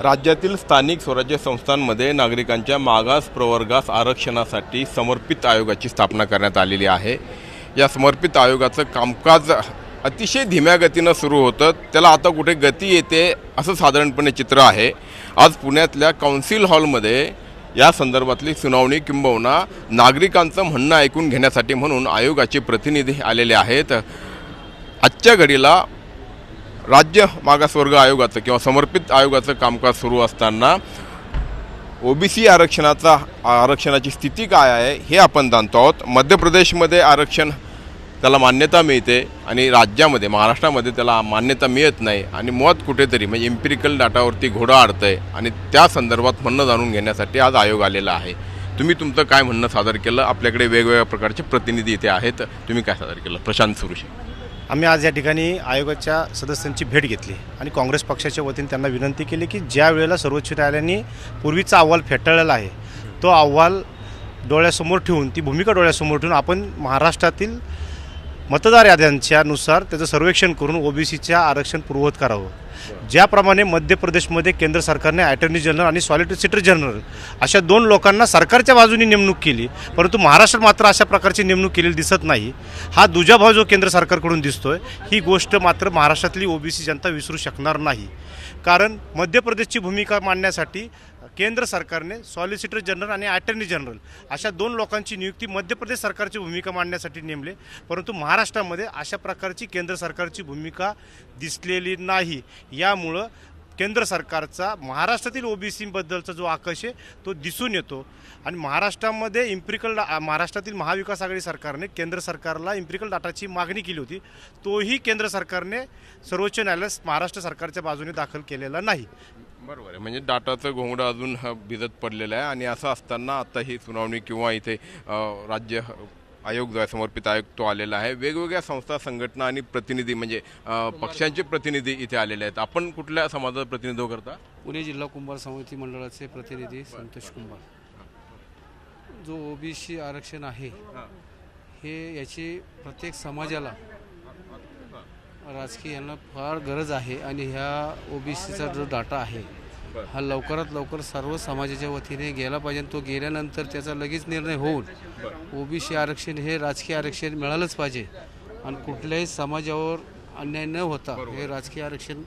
राज्यातील स्थानिक स्वराज्य संस्थांमध्ये नागरिकांच्या मागास प्रवर्गास आरक्षणासाठी समर्पित आयोगाची स्थापना करण्यात आलेली आहे। या समर्पित आयोगाचं कामकाज अतिशय धीम्या गतीनं सुरू होतं, त्याला आता कुठे गती येते असं साधारणपणे चित्र आहे। आज पुण्यातल्या काउन्सिल हॉलमध्ये या संदर्भातली सुनावणी किंबहुना नागरिकांचं म्हणणं ऐकून घेण्यासाठी म्हणून आयोगाचे प्रतिनिधी आलेले आहेत। आजच्या घडीला राज्य मागासवर्ग आयोगाचं किंवा समर्पित आयोगाचं कामकाज सुरू असताना ओबीसी आरक्षणाची स्थिती काय आहे हे आपण जाणतो आहोत। मध्य प्रदेशमध्ये आरक्षण त्याला मान्यता मिळते आणि राज्यामध्ये महाराष्ट्रामध्ये त्याला मान्यता मिळत नाही आणि मुळात कुठेतरी म्हणजे एम्पिरिकल डाटावरती घोडा आडतंय आणि त्या संदर्भात म्हणणं जाणून घेण्यासाठी आज आयोग आलेला आहे। तुम्ही तुमचं काय म्हणणं सादर केलं? आपल्याकडे वेगवेगळ्या प्रकारचे प्रतिनिधी इथे आहेत, तुम्ही काय सादर केलं? प्रशांत सुरुशे। आम्ही आज या ठिकाणी आयोगाच्या सदस्यांची भेट घेतली आणि काँग्रेस पक्षाच्या वतीने त्यांना विनंती केली की ज्या वेळेला सर्वोच्च न्यायालयाने पूर्वीचा अहवाल फेटाळलेला आहे तो अहवाल डोळ्यासमोर ठेवून, ती भूमिका डोळ्यासमोर ठेवून आपण महाराष्ट्रातील मतदार याद्यांच्यानुसार त्याचं सर्वेक्षण करून ओबीसीच्या आरक्षण पूर्ववत करावं। ज्याप्रमाणे मध्य प्रदेशमध्ये केंद्र सरकारने अटॉर्नी जनरल आणि सॉलिसिटर जनरल अशा दोन लोकांना सरकारच्या बाजूने नेमणूक केली, परंतु महाराष्ट्रात मात्र अशा प्रकारची नेमणूक केलेली दिसत नाही। हा दुजाभाव जो केंद्र सरकारकडून दिसतोय, ही गोष्ट मात्र महाराष्ट्रातली ओबीसी जनता विसरू शकणार नाही। कारण मध्य प्रदेशची भूमिका मांडण्यासाठी केंद्र सरकारने सॉलिसिटर जनरल आणि अटॉर्नी जनरल अशा दोन लोकांची नियुक्ती मध्य प्रदेश सरकारची भूमिका मांडण्यासाठी नेमले, परंतु महाराष्ट्रामध्ये अशा प्रकारची केंद्र सरकारची भूमिका दिसलेली नाही। यामुळं केंद्र सरकारचा महाराष्ट्रातील ओबीसीबद्दलचा जो आकर्ष आहे तो दिसून येतो आणि महाराष्ट्रामध्ये महाराष्ट्रातील महाविकास आघाडी सरकारने केंद्र सरकारला एम्पिरिकल डाटाची मागणी केली होती, तोही केंद्र सरकारने सर्वोच्च न्यायालयात महाराष्ट्र सरकारच्या बाजूने दाखल केलेला नाही। बरोबर आहे, म्हणजे डाटाचं घोंगडं अजून भिजत पडलेलं आहे आणि असं असताना आता ही सुनावणी किंवा इथे राज्य आयोग जो आहे समर्पित आयोग तो आलेला आहे। वेगवेगळ्या संस्था, संघटना आणि प्रतिनिधी म्हणजे पक्षांचे प्रतिनिधी इथे आलेले आहेत। आपण कुठल्या समाजाचं प्रतिनिधित्व करता? पुणे जिल्हा कुंभार समिती मंडळाचे प्रतिनिधी संतोष कुंभार। जो ओबीसी आरक्षण आहे हे याची प्रत्येक समाजाला राजकीय यांना फार गरज आहे आणि ह्या ओबीसीचा जो डाटा आहे हा लवकरात लवकर सर्व समाजाच्या वतीने गेला पाहिजे। तो गेल्यानंतर त्याचा लगेच निर्णय होऊन ओबीसी आरक्षण हे राजकीय आरक्षण मिळालंच पाहिजे आणि कुठल्याही समाजावर अन्याय न होता हे राजकीय आरक्षण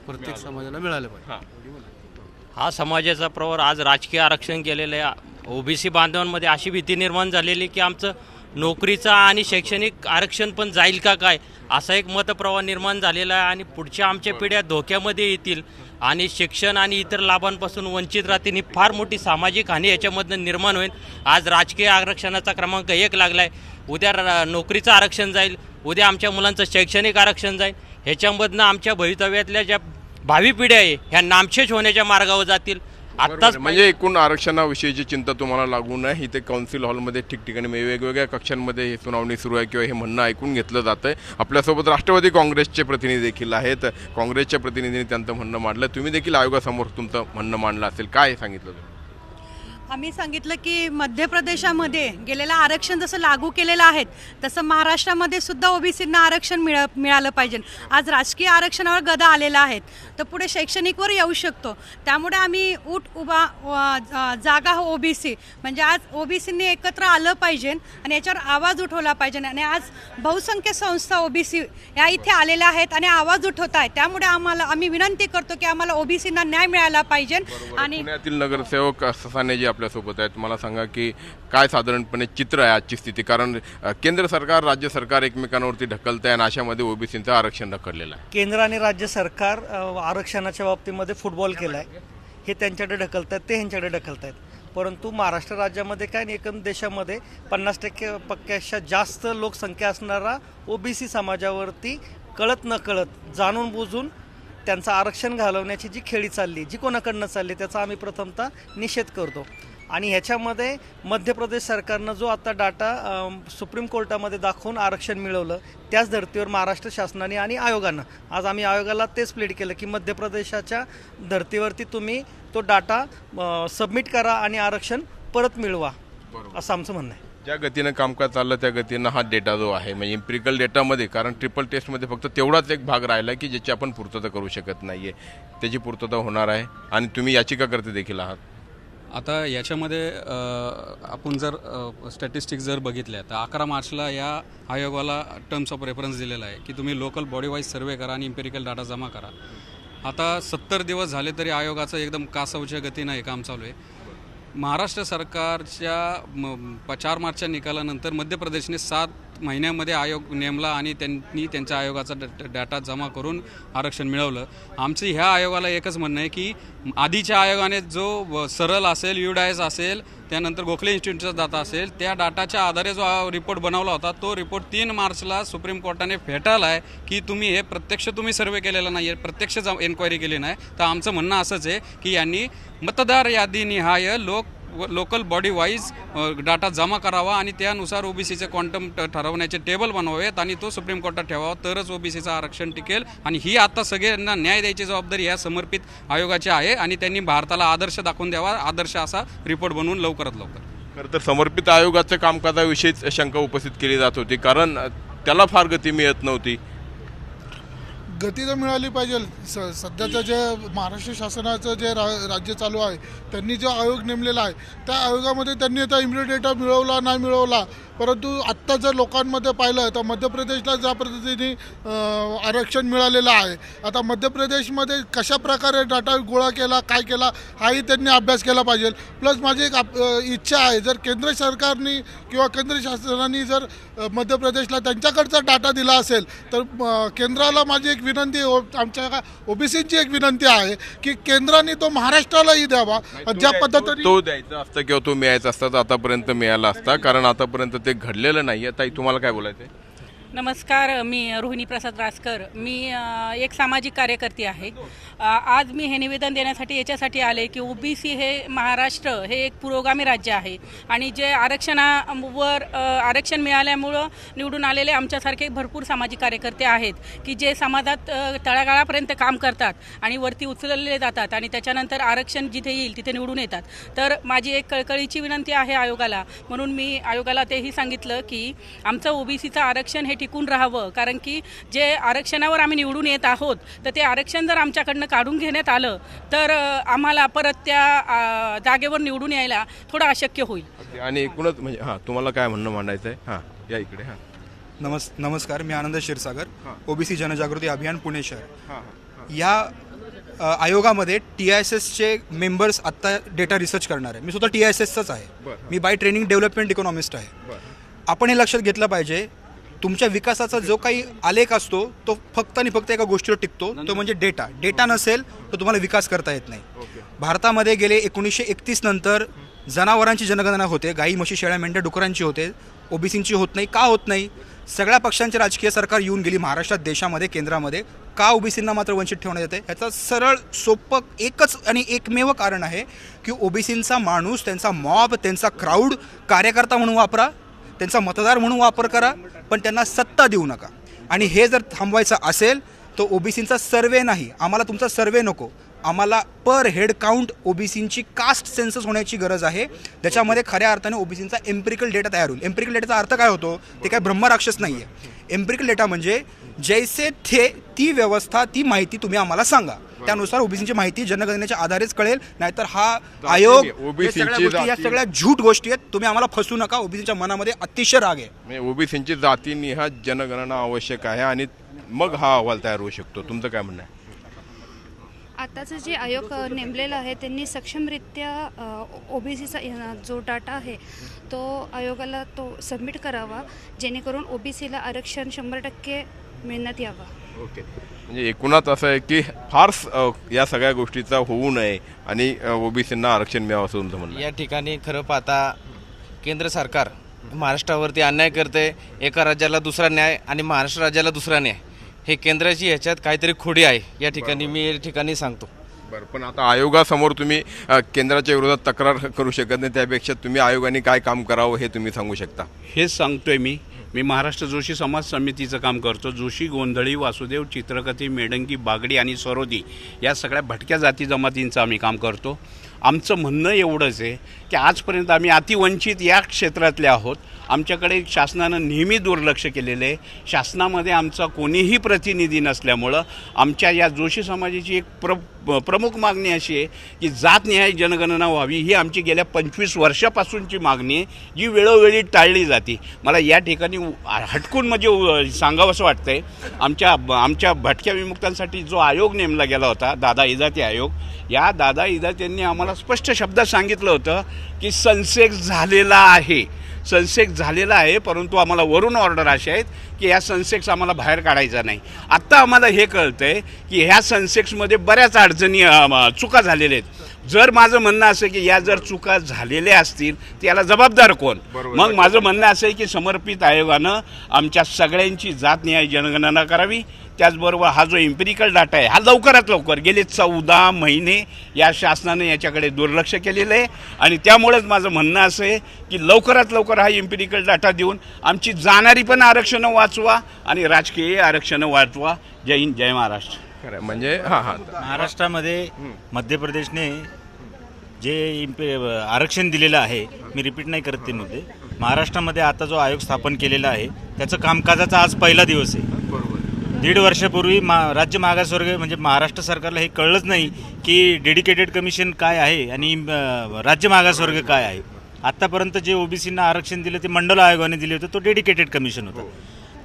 प्रत्येक समाजाला मिळालं पाहिजे। हा समाजाचा प्रवर आज राजकीय आरक्षण केलेलं आहे। ओबीसी बांधवांमध्ये अशी भीती निर्माण झालेली की आमचं नोकरीचा आणि शैक्षणिक आरक्षण पण जाईल का काय, असा एक मतप्रवाह निर्माण झालेला आहे आणि पुढच्या आमच्या पिढ्या धोक्यामध्ये येतील आणि शिक्षण आणि इतर लाभांपासून वंचित राहतील। ही फार मोठी सामाजिक हानी याच्यामधून निर्माण होईल। आज राजकीय आरक्षणाचा क्रमांक 1 लागला आहे, उद्या नोकरीचं आरक्षण जाईल, उद्या आमच्या मुलांचं शैक्षणिक आरक्षण जाईल। ह्याच्यामधनं आमच्या भवितव्यातल्या ज्या भावी पिढ्या आहे ह्या नामशेष होण्याच्या मार्गावर जातील। आत्ताच म्हणजे एकूण आरक्षणाविषयीची चिंता तुम्हाला लागू नये। इथे काउन्सिल हॉलमध्ये ठिकठिकाणी वेगवेगळ्या कक्षांमध्ये ही सुनावणी सुरू आहे किंवा हे म्हणणं ऐकून घेतलं जातं आहे। आपल्यासोबत राष्ट्रवादी काँग्रेसचे प्रतिनिधी देखील आहेत, काँग्रेसच्या प्रतिनिधींनी त्यांचं म्हणणं मांडलं। तुम्ही देखील आयोगासमोर तुमचं म्हणणं मांडलं असेल, काय सांगितलं तुम्ही? आम्ही सांगितलं की मध्य प्रदेशामध्ये गेलेलं आरक्षण जसं लागू केलेलं आहे तसं महाराष्ट्रामध्ये सुद्धा ओबीसींना आरक्षण मिळालं पाहिजे। आज राजकीय आरक्षणावर गदा आलेला आहे तर पुढे शैक्षणिकवर येऊ शकतो, त्यामुळे आम्ही जागा हो ओबीसी म्हणजे आज ओबीसींनी एकत्र आलं पाहिजे आणि याच्यावर आवाज उठवला पाहिजे आणि आज बहुसंख्य संस्था ओबीसी या इथे आलेल्या आहेत आणि आवाज उठवत आहेत। त्यामुळे आम्ही विनंती करतो की आम्हाला ओबीसींना न्याय मिळाला पाहिजे। आणि पुण्यातील नगरसेवक ससानेजी आपल्यासोबत आहेत, मला सांगा की काय साधारणपणे चित्र आहे आजची स्थिती? कारण केंद्र सरकार राज्य सरकार एकमेकांवरती ढकलत आहे आणि अशामध्ये ओबीसींचं आरक्षण ढकललेलं आहे। केंद्र आणि राज्य सरकार आरक्षणाच्या बाबतीमध्ये फुटबॉल केला आहे, हे त्यांच्याकडे ढकलत आहेत, ते ह्यांच्याकडे ढकलत आहेत। परंतु महाराष्ट्र राज्यामध्ये काय आणि एकूण देशामध्ये 50% जास्त लोकसंख्या असणारा ओबीसी समाजावरती कळत न कळत जाणून बुजून त्यांचं आरक्षण घालवण्याची जी खेळी चालली, जी कोणाकडनं चालली, त्याचा आम्ही प्रथमतः निषेध करतो। आणि ह्याच्यामध्ये मध्य प्रदेश सरकारनं जो आता डाटा सुप्रीम कोर्टामध्ये दाखवून आरक्षण मिळवलं, त्याच धर्तीवर महाराष्ट्र शासनाने आणि आयोगानं आज आम्ही आयोगाला तेच प्लीड केलं की मध्य प्रदेशाच्या धर्तीवरती तुम्ही तो डाटा सबमिट करा आणि आरक्षण परत मिळवा, असं आमचं म्हणणं आहे। ज्या गतीनं कामकाज चाललं त्या गतीनं हा डेटा जो आहे म्हणजे इम्पिरिकल डेटामध्ये, कारण ट्रिपल टेस्टमध्ये फक्त तेवढाच एक भाग राहिला की ज्याची आपण पूर्तता करू शकत नाही आहे, त्याची पूर्तता होणार आहे आणि तुम्ही याचिकाकर्ते देखील आहात. आता याच्यामध्ये आपण जर स्टॅटिस्टिक्स जर बघितल्या तर 11 मार्चला या आयोगाला टर्म्स ऑफ रेफरन्स दिलेला आहे की तुम्ही लोकल बॉडी वाईज सर्वे करा आणि इम्पेरिकल डाटा जमा करा. आता 70 दिवस झाले तरी आयोगाचं एकदम कासवच्या गतीनं हे काम चालू आहे. महाराष्ट्र सरकारच्या 4 मार्चच्या निकालानंतर मध्य प्रदेशने 7 महिन्यामध्ये आयोग नेमला आणि त्यांनी त्यांच्या आयोगाचा डाटा जमा करून आरक्षण मिळवलं. आमचं ह्या आयोगाला एकच म्हणणं आहे की आधीच्या आयोगाने जो सरल असेल, युडायस असेल, त्यानंतर गोखले इन्स्टिट्यूटचा डाटा असेल, त्या डाटाच्या आधारे जो रिपोर्ट बनवला होता तो रिपोर्ट 3 मार्चला सुप्रीम कोर्टाने फेटाळला आहे की तुम्ही हे प्रत्यक्ष तुम्ही सर्वे केलेला नाही आहे, प्रत्यक्ष एन्क्वायरी केली नाही. तर आमचं म्हणणं असंच आहे की यांनी मतदार यादीनिहाय लोकल बॉडी वाईज डाटा जमा करावा आणि त्यानुसार ओबीसीचे क्वांटम ठरवण्याचे टेबल बनवावेत आणि तो सुप्रीम कोर्टात ठेवावा, तरच ओबीसीचं आरक्षण टिकेल. आणि ही आता सगळ्यांना न्याय द्यायची जबाबदारी या समर्पित आयोगाची आहे आणि त्यांनी भारताला आदर्श दाखवून द्यावा, आदर्श असा रिपोर्ट बनवून लवकरात लवकर. खरं तर समर्पित आयोगाच्या कामकाजाविषयीच शंका उपस्थित केली जात होती, कारण त्याला फार गती मिळत नव्हती. गती तर मिळाली पाहिजे. सध्याचं जे महाराष्ट्र शासनाचं जे राज्य चालू आहे, त्यांनी जो आयोग नेमलेला आहे त्या आयोगामध्ये त्यांनी आता इम्युनिटी डेटा मिळवला नाही मिळवला, परंतु आत्ता जर लोकांमध्ये पाहिलं तर मध्य प्रदेशला ज्या पद्धतीने आरक्षण मिळालेलं आहे, आता मध्य प्रदेशमध्ये कशा प्रकारे डाटा गोळा केला, काय केला, हाही त्यांनी अभ्यास केला पाहिजे. प्लस माझी एक इच्छा आहे, जर केंद्र सरकारने किंवा केंद्र शासनाने जर मध्य प्रदेशला त्यांच्याकडचा डाटा दिला असेल तर केंद्राला माझी एक विनंती, आमच्या ओबीसीची एक विनंती आहे की केंद्राने तो महाराष्ट्रालाही द्यावा. ज्या पद्धतीने तो द्यायचा असता किंवा तो मिळायचा असता तर आतापर्यंत मिळाला असता, कारण आतापर्यंत ते घडलेलं नाही आहे. ताई, तुम्हाला काय बोलायचं आहे? नमस्कार, मी रोहिणी प्रसाद रासकर. मी एक सामाजिक कार्यकर्ती आहे. आज मी हे निवेदन देण्यासाठी याच्यासाठी आले की ओबीसी हे महाराष्ट्र हे एक पुरोगामी राज्य आहे आणि जे आरक्षणावर आरक्षण मिळाल्यामुळं निवडून आलेले आमच्यासारखे भरपूर सामाजिक कार्यकर्ते आहेत की जे समाजात तळागाळापर्यंत काम करतात आणि वरती उचलले जातात आणि त्याच्यानंतर आरक्षण जिथे येईल तिथे निवडून येतात. तर माझी एक कळकळीची विनंती आहे आयोगाला, म्हणून मी आयोगाला तेही सांगितलं की आमचं ओबीसीचं आरक्षण हे टिकून राहावं, कारण की जे आरक्षणावर आम्ही निवडून येत आहोत तर ते आरक्षण जर आमच्याकडनं काढून घेण्यात आलं तर आम्हाला परत त्या जागेवर निवडून यायला थोडं अशक्य होईल. आणि एकूणच म्हणजे हां, तुम्हाला काय म्हणणं मांडायचं आहे? हां, या इकडे. हां, नमस्कार, मी आनंद क्षीरसागर, ओबीसी जनजागृती अभियान पुणे शहर. या आयोगामध्ये TISSचे मेंबर्स आत्ता डेटा रिसर्च करणार आहे. मी स्वतः TISSचाच आहे. मी बाय ट्रेनिंग डेव्हलपमेंट इकॉनॉमिस्ट आहे. आपण हे लक्षात घेतलं पाहिजे, तुमच्या विकासाचा जो काही आलेख असतो तो फक्त आणि फक्त एका गोष्टीवर टिकतो, तो म्हणजे डेटा. डेटा नसेल तर तुम्हाला विकास करता येत नाही. भारतामध्ये गेले 1931 नंतर जनावरांची जनगणना होते, गाई, म्हशी, शेळ्या, मेंढ्या, डुकरांची होते, ओबीसींची होत नाही. का होत नाही? सगळ्या पक्षांची राजकीय सरकार येऊन गेली महाराष्ट्रात, देशामध्ये, केंद्रामध्ये. का ओबीसींना मात्र वंचित ठेवण्यात येते? ह्याचं सरळ सोपं एकच आणि एकमेव कारण आहे की ओबीसींचा माणूस, त्यांचा मॉब, त्यांचा क्राऊड कार्यकर्ता म्हणून वापरा, त्यांचा मतदार म्हणून वापर करा, पण त्यांना सत्ता देऊ नका. आणि हे जर थांबवायचं असेल तर ओबीसींचा सर्वे नाही, आम्हाला तुमचा सर्वे नको, आम्हाला पर हेड काउंट ओबीसींची कास्ट सेन्सस होण्याची गरज आहे. त्याच्यामध्ये खऱ्या अर्थाने ओबीसींचा एम्पिरिकल डेटा तयार होईल. एम्पिरिकल डेटाचा अर्थ काय होतो? ते काय ब्रह्मराक्षस नाही आहे. एम्पिरिकल डेटा म्हणजे जैसे थे ती व्यवस्था, ती माहिती तुम्ही आम्हाला सांगा, त्यानुसार ओबीसींची माहिती जनगणनेच्या आधारेच कळेल. नाहीतर हा आयोग या सगळ्या झूट गोष्टी आहेत, तुम्ही आम्हाला फसवू नका. ओबीसींच्या मनामध्ये अतिशय राग आहे. ओबीसींची जातीनिहाय जनगणना आवश्यक आहे आणि मग हा अहवाल तयार होऊ शकतो. तुमचं काय म्हणणं आहे? आताचं जे आयोग नेमलेलं आहे त्यांनी सक्षमरित्या ओबीसीचा जो डाटा आहे तो आयोगाला तो सबमिट करावा, जेणेकरून ओबीसीला आरक्षण 100% मिळण्यात यावं. ओके, म्हणजे एकूणच असं आहे की फार या सगळ्या गोष्टीचा होऊ नये आणि ओबीसींना आरक्षण मिळावं असं तुमचं म्हणणं आहे? या ठिकाणी खरं पाहता केंद्र सरकार महाराष्ट्रावरती अन्याय करते. एका राज्याला दुसरा न्याय आणि महाराष्ट्र राज्याला दुसरा न्याय, हे केंद्राची ह्याच्यात काहीतरी खोडी आहे या ठिकाणी. मी या ठिकाणी सांगतो. बरं, पण आता आयोगासमोर तुम्ही केंद्राच्या विरोधात तक्रार करू शकत नाही, त्यापेक्षा तुम्ही आयोगाने काय काम करावं हे तुम्ही सांगू शकता? हेच सांगतोय मी महाराष्ट्र जोशी समाज समितीचं काम करतो. जोशी, गोंधळी, वासुदेव, चित्रकथी, मेडंकी, बागडी आणि सरोदी या सगळ्या भटक्या जाती जमातींचं आम्ही काम करतो आमचं म्हणणं एवढंच आहे की आजपर्यंत आम्ही अतिवंचित या क्षेत्रातले आहोत. आमच्याकडे शासनानं नेहमी दुर्लक्ष केलेलं आहे. शासनामध्ये आमचा कोणीही प्रतिनिधी नसल्यामुळं आमच्या या जोशी समाजाची एक प्रमुख मागणी अशी आहे की जातनिहाय जनगणना व्हावी. ही आमची गेल्या 25 वर्षापासूनची मागणी आहे, जी वेळोवेळी टाळली जाते. मला या ठिकाणी हटकून म्हणजे सांगावंसं वाटतं आहे, आमच्या भटक्या विमुक्तांसाठी जो आयोग नेमला गेला होता, दादा इदाते आयोग, या दादा इदातेंनी आम्हाला स्पष्ट शब्दात सांगितलं होतं की सेन्सेक्स झालेला आहे, परंतु आम्हाला वरून ऑर्डर अशा आहेत की ह्या सेन्सेक्स आम्हाला बाहेर काढायचा नाही. आत्ता आम्हाला हे कळतं आहे की ह्या सेन्सेक्समध्ये बऱ्याच अडचणी चुका झालेल्या आहेत. जर माझं म्हणणं असं की या जर चुका झालेल्या असतील तर याला जबाबदार कोण? मग माझं म्हणणं असं आहे की समर्पित आयोगानं आमच्या सगळ्यांची जातनिहाय जनगणना करावी. त्याचबरोबर हा जो एम्पिरिकल डाटा आहे हा लवकरात लवकर, गेले 14 महिने या शासनाने याच्याकडे दुर्लक्ष केलेलं आहे आणि त्यामुळेच माझं म्हणणं असं आहे की लवकरात लवकर हा एम्पिरिकल डाटा देऊन आमची जाणारी पण आरक्षणं वाचवा आणि राजकीय आरक्षणं वाचवा. जय हिंद, जय महाराष्ट्र. खरं म्हणजे महाराष्ट्रामध्ये मध्य प्रदेशने जे आरक्षण दिलेलं आहे, मी रिपीट नाही करत ते मुद्दे, महाराष्ट्रामध्ये आता जो आयोग स्थापन केलेला आहे त्याचं कामकाजाचा आज पहिला दिवस आहे. 1.5 वर्षापूर्वी राज्य मागासवर्ग म्हणजे महाराष्ट्र सरकारला हे कळलंच नाही की डेडिकेटेड कमिशन काय आहे आणि राज्य मागासवर्ग काय आहे. आत्तापर्यंत जे ओबीसींना आरक्षण दिलं ते मंडल आयोगाने दिले होते, तो डेडिकेटेड कमिशन होता.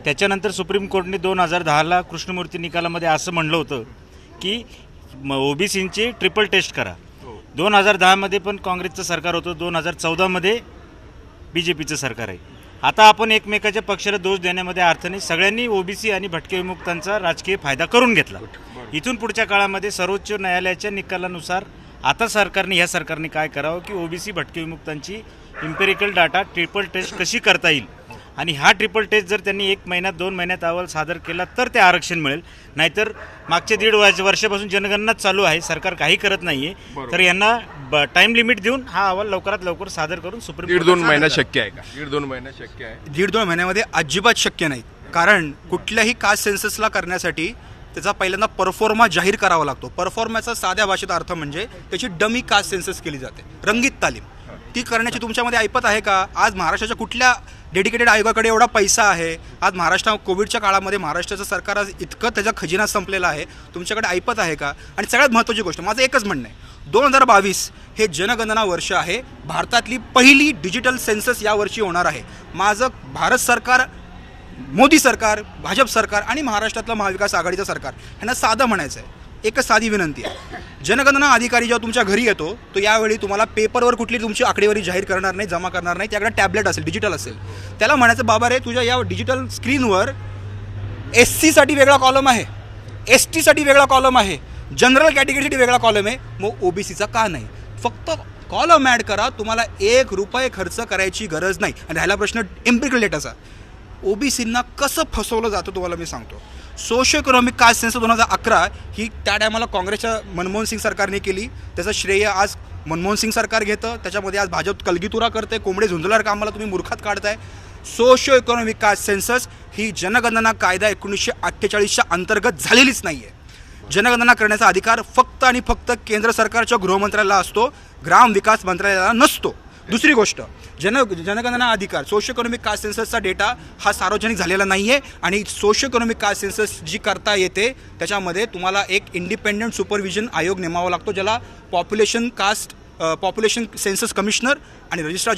त्याच्यानंतर सुप्रीम कोर्टने 2010ला कृष्णमूर्ती निकालामध्ये असं म्हणलं होतं की ओबीसींची ट्रिपल टेस्ट करा. 2010मध्ये पण काँग्रेसचं सरकार होतं, 2014मध्ये BJPचं सरकार आहे. आता आपण एकमेकाच्या पक्षाला दोष देण्यामध्ये अर्थ नाही. सगळ्यांनी ओबीसी आणि भटके विमुक्तांचा राजकीय फायदा करून घेतला. इथून पुढच्या काळामध्ये सर्वोच्च न्यायालयाच्या निकालानुसार आता ह्या सरकारने काय करावं की ओबीसी भटके विमुक्तांची इम्पेरिकल डाटा ट्रिपल टेस्ट कशी करता येईल आणि हा ट्रिपल टेस्ट जर त्यांनी 1 महिन्यात 2 महिन्यात अहवाल सादर केला तर ते आरक्षण मिळेल. नाहीतर मागचे 1.5 वर्षापासून जनगणनाच चालू आहे, सरकार काही करत नाहीये, तर यांना टाइम लिमिट देऊन हा अहवाल लवकरात लवकर सादर करून सुप्रीम 1.5-2 महिना शक्य आहे का? 1.5-2 महिना शक्य आहे? 1.5-2 महिन्यामध्ये अजिबात शक्य नाही. कारण कुठल्याही कास्ट सेन्ससला करण्यासाठी त्याचा पहिल्यांदा परफॉर्मा जाहीर करावा लागतो. परफॉर्माचा साध्या भाषेत अर्थ म्हणजे त्याची डमी कास्ट सेन्सस केली जाते, रंगीत तालीम. ती करण्याची तुमच्यामध्ये ऐपत आहे का? आज महाराष्ट्राच्या कुठल्या डेडिकेटेड आयोगाकडे एवढा पैसा आहे? आज कोविडच्या काळामध्ये महाराष्ट्राचं सरकार आज इतकं त्याचा खजिना संपलेला आहे, तुमच्याकडे ऐपत आहे का? आणि सगळ्यात महत्त्वाची गोष्ट, माझं एकच म्हणणं आहे, 2022 हे जनगणना वर्ष आहे. भारतातली पहिली डिजिटल सेन्सस यावर्षी होणार आहे. माझं भारत सरकार, मोदी सरकार, भाजप सरकार आणि महाराष्ट्रातलं महाविकास आघाडीचं सरकार ह्यांना साधं म्हणायचं आहे. एकच साधी विनंती आहे, जनगणना अधिकारी जेव्हा तुमच्या घरी येतो तो यावेळी तुम्हाला पेपरवर कुठली तुमची आकडेवारी जाहीर करणार नाही, जमा करणार नाही. त्याकडे टॅबलेट असेल, डिजिटल असेल, त्याला म्हणायचं बाबा रे तुझ्या या डिजिटल स्क्रीनवर SC वेगळा कॉलम आहे, ST वेगळा कॉलम आहे, जनरल कॅटेगरीसाठी वेगळा कॉलम आहे, मग OBCचा का नाही? फक्त कॉलम ॲड करा, तुम्हाला ₹1 खर्च करायची गरज नाही. आणि राहिला प्रश्न एम्पिरिकल डेटाचा, ओबीसींना कसं फसवलं जातं तुम्हाला मी सांगतो. सोशो इकॉनॉमिक कास्ट सेन्सस 2011 ही त्या टायमाला काँग्रेसच्या मनमोहन सिंग सरकारने केली. त्याचं श्रेय आज मनमोहन सिंग सरकार घेतं. त्याच्यामध्ये आज भाजप कलगीतुरा करते, कोंबडे झुंजल्यावर कामाला तुम्ही मूर्खात काढताय. सोशो इकॉनॉमिक कास्ट सेन्सस ही जनगणना कायदा 1948च्या अंतर्गत झालेलीच नाही आहे. जनगणना करण्याचा अधिकार फक्त आणि फक्त केंद्र सरकारच्या गृहमंत्र्याला असतो, ग्रामविकास मंत्रालयाला नसतो. दुसरी गोष्ट, जनगणना अधिकार सोशो इकॉनॉमिक कास्ट सेन्ससचा डेटा हा सार्वजनिक झालेला नाही आहे. आणि सोशो इकॉनॉमिक कास्ट सेन्सस जी करता येते त्याच्यामध्ये तुम्हाला एक इंडिपेंडंट सुपरविजन आयोग नेमावा लागतो, ज्याला पॉप्युलेशन सेन्सस कमिशनर आणि रजिस्ट्रार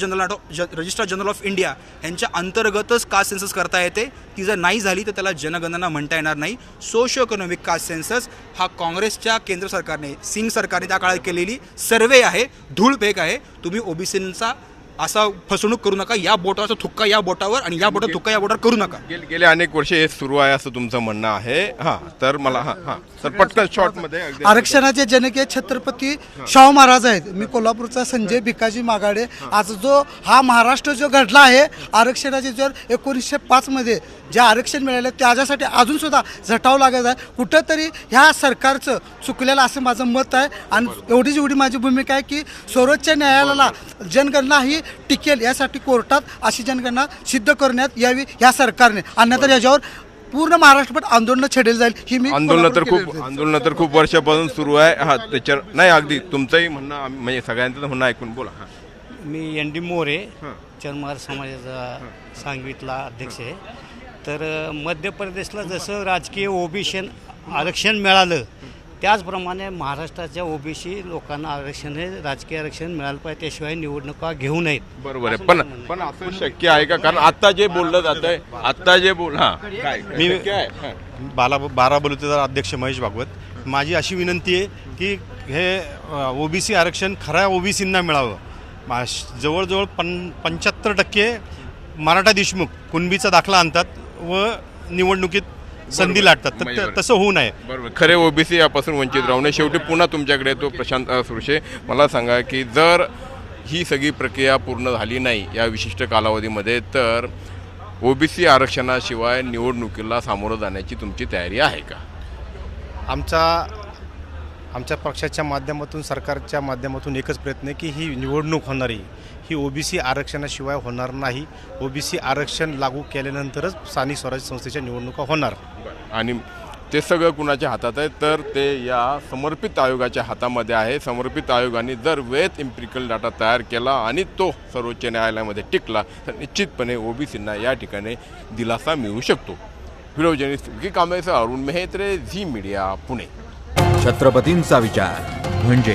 जनरल ऑफ इंडिया यांच्या अंतर्गतच कास्ट सेन्सस करता येते. ती जर नाही झाली तर त्याला जनगणना म्हणता येणार नाही. सोशो इकॉनॉमिक कास्ट सेन्सस हा काँग्रेसच्या केंद्र सरकारने, सिंग सरकारने त्या काळात केलेली सर्वे आहे, धूळफेक आहे. तुम्ही ओबीसींचा असा फसवणूक करू नका. या बोटावरचा थुक्का या बोटावर आणि या बोटावर थुक्का या बोटावर करू नका. गेले अनेक वर्ष हे सुरू आहे असं तुमचं म्हणणं आहे. तर मला तर पटकन शॉर्टमध्ये आरक्षणाचे जनक छत्रपती शाहू महाराज आहेत. मी कोल्हापूरचा संजय भिकाजी मागाडे. आज जो हा महाराष्ट्र जो घडला आहे, आरक्षणाचे जर 1905 जे आरक्षण मिळालं त्याच्यासाठी अजून सुद्धा झटावं लागत आहे. कुठंतरी ह्या सरकारचं चुकलेलं असं माझं मत आहे. आणि एवढी माझी भूमिका आहे की सर्वोच्च न्यायालयाला जनगणना ही टिकेल यासाठी कोर्टात अशी जनगणना सिद्ध करण्यात यावी ह्या सरकारने. अन्यथा याच्यावर पूर्ण महाराष्ट्रभर आंदोलन छेडेल जाईल ही मी आंदोलन तर खूप वर्षापासून सुरू आहे. हा त्याच्यावर नाही अगदी तुमचंही म्हणणं म्हणजे सगळ्यांचं म्हणणं ऐकून बोला. हा. मी एन डी मोरे चरमार समाजाचा सांगवीतला अध्यक्ष आहे. तर मध्य प्रदेशला जसं राजकीय ओबीसी आरक्षण मिळालं त्याचप्रमाणे महाराष्ट्राच्या ओबीसी लोकांना आरक्षण हे राजकीय आरक्षण मिळालं पाहिजे, त्याशिवाय निवडणुका घेऊ नयेत. बरोबर आहे. पण असं शक्य आहे का? कारण आता जे बोललं जात आहे, आता जे मी बारा बलुतेदार अध्यक्ष महेश भागवत. माझी अशी विनंती आहे की हे ओबीसी आरक्षण खऱ्या ओबीसींना मिळावं. जवळजवळ 75% मराठा देशमुख कुणबीचा दाखला आणतात व निवडणुकीत संधी लाटतात, तर तसं होऊ नये. बरोबर. खरे ओबीसी यापासून वंचित राहू नये. शेवटी पुन्हा तुमच्याकडे तो प्रशांत सुरशे, मला सांगा की जर ही सगळी प्रक्रिया पूर्ण झाली नाही या विशिष्ट कालावधीमध्ये तर ओबीसी आरक्षणाशिवाय निवडणुकीला सामोरं जाण्याची तुमची तयारी आहे का? आमच्या पक्षाच्या माध्यमातून सरकारच्या माध्यमातून एकच प्रयत्न आहे की ही निवडणूक होणारी ही ओबीसी आरक्षणाशिवाय होणार नाही. ओबीसी आरक्षण लागू केल्यानंतरच स्थानिक स्वराज्य संस्थेच्या निवडणुका होणार. आणि ते सगळं कुणाच्या हातात आहे तर ते या समर्पित आयोगाच्या हातामध्ये आहे. समर्पित आयोगाने जर वेळेत एम्पिरिकल डाटा तयार केला आणि तो सर्वोच्च न्यायालयामध्ये टिकला तर निश्चितपणे ओबीसींना या ठिकाणी दिलासा मिळू शकतो. व्हिडिओ जर्नलिस्ट विकी कांबळेसह अरुण मेहत्रे, झी मीडिया, पुणे. छत्रपतींचा विचार म्हणजे